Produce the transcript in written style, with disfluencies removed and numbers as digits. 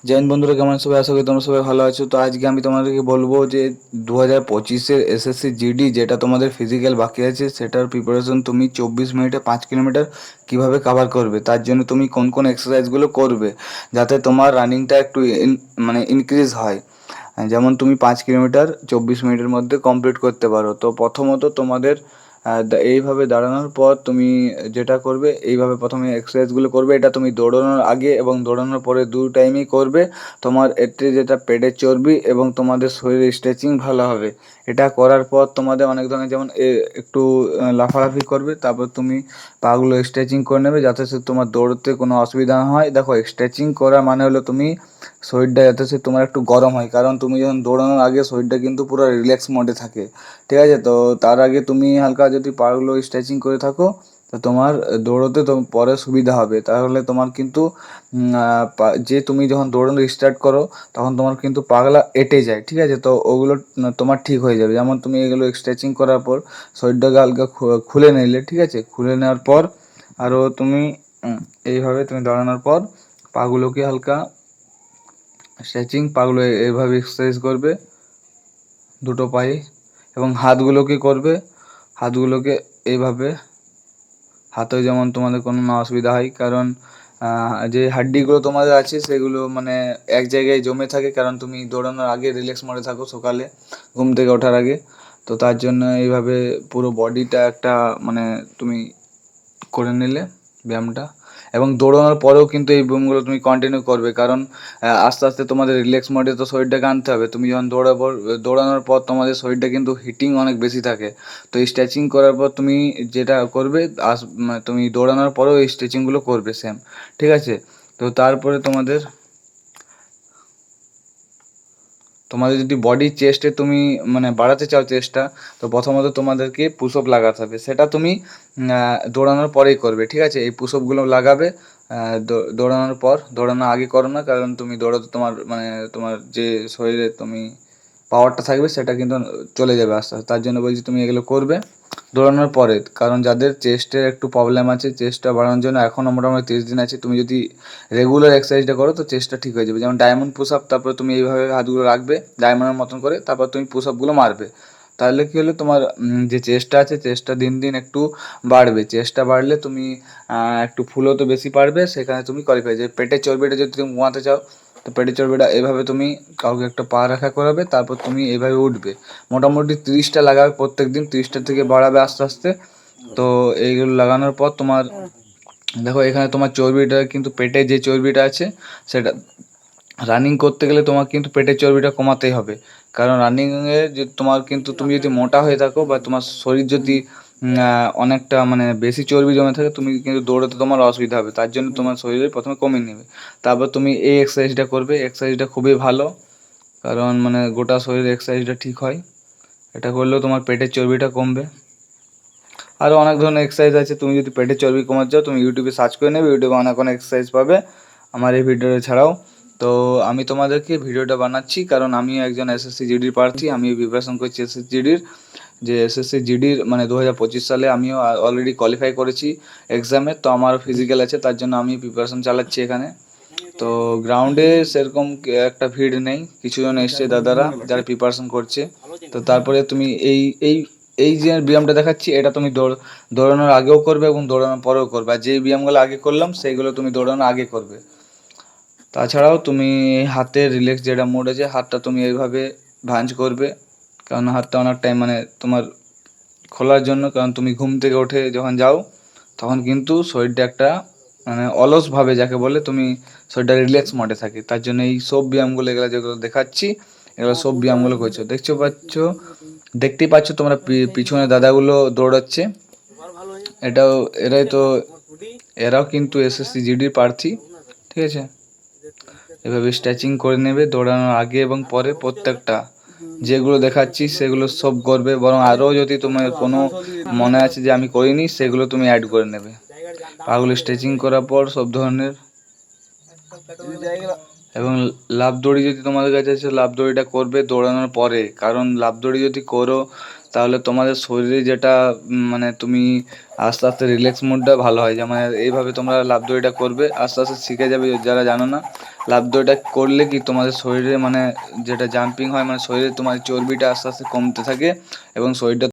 জৈন বন্ধুরা কেমন আছো? সবাই আশা করি তোমরা সবাই ভালো আছো। তো আজকে আমি তোমাদেরকে বলবো যে 2025-এর এসএসসি জিডি যেটা তোমাদের ফিজিক্যাল বাকি আছে সেটার প্রিপারেশন তুমি 24 মিনিটে 5 কিলোমিটার কিভাবে কভার করবে, তার জন্য তুমি কোন কোন এক্সারসাইজগুলো করবে যাতে তোমার রানিংটা একটু মানে ইনক্রিজ হয়। যেমন তুমি 5 কিলোমিটার 24 মিনিটের মধ্যে কমপ্লিট করতে পারো। তো প্রথমত তোমাদের এইভাবে দাঁড়ানোর পর তুমি যেটা করবে, এইভাবে প্রথমে এক্সারসাইজগুলো করবে। এটা তুমি দৌড়ানোর আগে এবং দৌড়ানোর পরে দু টাইমই করবে। তোমার এতে যেটা পেটের চর্বি এবং তোমাদের শরীরের স্ট্রেচিং ভালো হবে। এটা করার পর তোমাদের অনেক ধরনের যেমন একটু লাফালাফি করবে, তারপর তুমি পাগুলো স্ট্রেচিং করে নেবে যাতে সে তোমার দৌড়তে কোনো অসুবিধা না হয়। দেখো, স্ট্রেচিং করা মানে হলো তুমি শরীরটা যাতে সে তোমার একটু গরম হয়, কারণ তুমি যখন দৌড়ানোর আগে শরীরটা কিন্তু পুরো রিল্যাক্স মোডে থাকে। ঠিক আছে? তো তার আগে তুমি হালকা যদি পাগুলো স্ট্রেচিং করে থাকো তো তোমার দৌড়োতে তো পরে সুবিধা হবে। তাহলে তোমার কিন্তু যে তুমি যখন দৌড়ানো স্টার্ট করো তখন তোমার কিন্তু পাগলা এঁটে যায়। ঠিক আছে? তো ওগুলো তোমার ঠিক হয়ে যাবে। যেমন তুমি এগুলো স্ট্রেচিং করার পর শরীরটাকে হালকা খুলে নিলে, ঠিক আছে? খুলে নেওয়ার পর আরও তুমি এইভাবে তুমি দাঁড়ানোর পর পাগুলোকে হালকা স্ট্রেচিং, পাগুলো এইভাবে এক্সারসাইজ করবে দুটো পায়ে, এবং হাতগুলোকে করবে। হাতগুলোকে এইভাবে, হাতেও যেমন তোমাদের কোনো না অসুবিধা হয়, কারণ যে হাড্ডিগুলো তোমাদের আছে সেগুলো মানে এক জায়গায় জমে থাকে, কারণ তুমি দৌড়ানোর আগে রিল্যাক্স মোডে থাকো সকালে ঘুম থেকে ওঠার আগে। তো তার জন্য এইভাবে পুরো বডিটা একটা মানে তুমি করে নিলে ব্যায়ামটা। এবং দৌড়ানোর পরেও কিন্তু এই ব্যায়ামগুলো তুমি কন্টিনিউ করবে, কারণ আস্তে আস্তে তোমাদের রিল্যাক্স মোডে তো শরীরটাকে আনতে হবে। তুমি যখন দৌড়ানোর পর তোমাদের শরীরটা কিন্তু হিটিং অনেক বেশি থাকে। তো এই স্ট্রেচিং করার পর তুমি যেটা করবে, মানে তুমি দৌড়ানোর পরেও এই স্ট্রেচিংগুলো করবে সেম। ঠিক আছে? তো তারপরে তোমাদের তোমাদের যদি বডি চেস্টে তুমি মানে বাড়াতে চাও চেস্টটা, তো প্রথমত তোমাদেরকে পুশ আপ লাগাতে হবে। সেটা তুমি দৌড়ানোর পরেই করবে। ঠিক আছে? এই পুশ আপগুলো লাগাবে দৌড়ানোর পর, দৌড়ানোর আগে করো না, কারণ তুমি দৌড়াতে তোমার মানে তোমার যে শরীরে তুমি পাওয়ারটা থাকবে সেটা কিন্তু চলে যাবে আস্তে আস্তে। তার জন্য বলছি তুমি এগুলো করবে দৌড়ানোর পরে। কারণ যাদের চেস্টের একটু প্রবলেম আছে, চেস্টটা বাড়ানোর জন্য এখনও মোটামুটি 30 দিন আছে। তুমি যদি রেগুলার এক্সারসাইজটা করো তো চেস্টটা ঠিক হয়ে যাবে। যেমন ডায়মন্ড পুশ আপ, তারপরে তুমি এইভাবে হাতগুলো রাখবে ডায়মন্ডের মতন করে, তারপর তুমি পুশ আপগুলো মারবে। তাহলে কী হলো, তোমার যে চেস্টটা আছে চেস্টটা দিন দিন একটু বাড়বে। চেস্টটা বাড়লে তুমি একটু ফুলও তো বেশি পারবে, সেখানে তুমি কোয়ালিফাই। যে পেটের চর্বিটা যদি তুমি কমাতে চাও তো পেটের চর্বিটা এভাবে তুমি কাউকে একটা পা রাখা করাবে, তারপর তুমি এইভাবে উঠবে। মোটামুটি 30টা লাগাবে প্রত্যেক দিন, 30টা থেকে বাড়াবে আস্তে আস্তে। তো এইগুলো লাগানোর পর তোমার দেখো এখানে তোমার চর্বিটা কিন্তু, পেটে যে চর্বিটা আছে সেটা রানিং করতে গেলে তোমার কিন্তু পেটের চর্বিটা কমাতেই হবে। কারণ রানিংয়ে যে তোমার কিন্তু তুমি যদি মোটা হয়ে থাকো বা তোমার শরীর যদি অনেকটা মানে বেশি চর্বি জমে থাকে, তুমি কিন্তু দৌড়াতে তোমার অসুবিধা হবে। তার জন্য তোমার শরীরে প্রথমে কমিয়ে নেবে, তারপর তুমি এই এক্সারসাইজটা করবে। এক্সারসাইজটা খুবই ভালো, কারণ মানে গোটা শরীর এক্সারসাইজটা ঠিক হয়। এটা করলেও তোমার পেটের চর্বিটা কমবে। আরও অনেক ধরনের এক্সারসাইজ আছে। তুমি যদি পেটের চর্বি কমাতে চাও তুমি ইউটিউবে সার্চ করে নেবে, ইউটিউবে অনেক অনেক এক্সারসাইজ পাবে আমার এই ভিডিওটা ছাড়াও। তো আমি তোমাদেরকে ভিডিওটা বানাচ্ছি কারণ আমিও একজন এসএসসি জিডির প্রার্থী। আমি প্রিপারেশন করছি এসএসসি জিডির, যে এসএসসি জিডির মানে 2025 সালে আমিও অলরেডি কোয়ালিফাই করেছি এক্সামে। তো আমার ফিজিক্যাল আছে, তার জন্য আমি প্রিপারেশন চালাচ্ছি এখানে। তো গ্রাউন্ডে সেরকম একটা ভিড় নেই, কিছুজন এসছে দাদারা যারা প্রিপারেশন করছে। তো তারপরে তুমি এই এই এই যে ব্যায়ামটা দেখাচ্ছি এটা তুমি দৌড়ানোর আগেও করবে এবং দৌড়ানোর পরেও করবে। আর যে ব্যায়ামগুলো আগে করলাম সেইগুলো তুমি দৌড়ানোর আগে করবে। তাছাড়াও তুমি হাতের রিল্যাক্স যেটা মোড আছে, হাতটা তুমি এইভাবে ভাঁজ করবে, কারণ হাতটা অনেক টাইম মানে তোমার খোলার জন্য। কারণ তুমি ঘুম থেকে উঠে যখন যাও তখন কিন্তু শরীরটা একটা মানে অলসভাবে যাকে বলে, তুমি শরীরটা রিল্যাক্স মোডে থাকে। তার জন্য এই সব ব্যায়ামগুলো এগুলো যেগুলো দেখাচ্ছি এগুলো সব ব্যায়ামগুলো করছো, দেখতেই পাচ্ছ তোমরা পিছনে দাদাগুলো দৌড়াচ্ছে। এটাও এরাই তো, এরাও কিন্তু এসএসসি জিডির প্রার্থী। ঠিক আছে? এভাবে স্ট্রেচিং করে নেবে দৌড়ানোর আগে এবং পরে প্রত্যেকটা। যেগুলো দেখাচ্ছি সেগুলো সব করবে, বরং আরও যদি তোমার কোনো মনে আছে যে আমি করিনি সেগুলো তুমি অ্যাড করে নেবে। পাগুলো স্ট্রেচিং করার পর সব ধরনের, এবং লাফ দড়ি যদি তোমাদের কাছে আছে লাফ দড়িটা করবে দৌড়ানোর পরে, কারণ লাফ দড়ি যদি করো তাহলে তোমাদের শরীরে যেটা মানে তুমি আস্তে আস্তে রিল্যাক্স মুডটা ভালো হয়। যেমন এইভাবে তোমরা লাফ দড়িটা করবে, আস্তে আস্তে শিখে যাবে। যারা জানো না, লাফ দড়িটা করলে কি তোমাদের শরীরে মানে যেটা জাম্পিং হয়, মানে শরীরে তোমার চর্বিটা আস্তে আস্তে কমতে থাকে এবং শরীরটা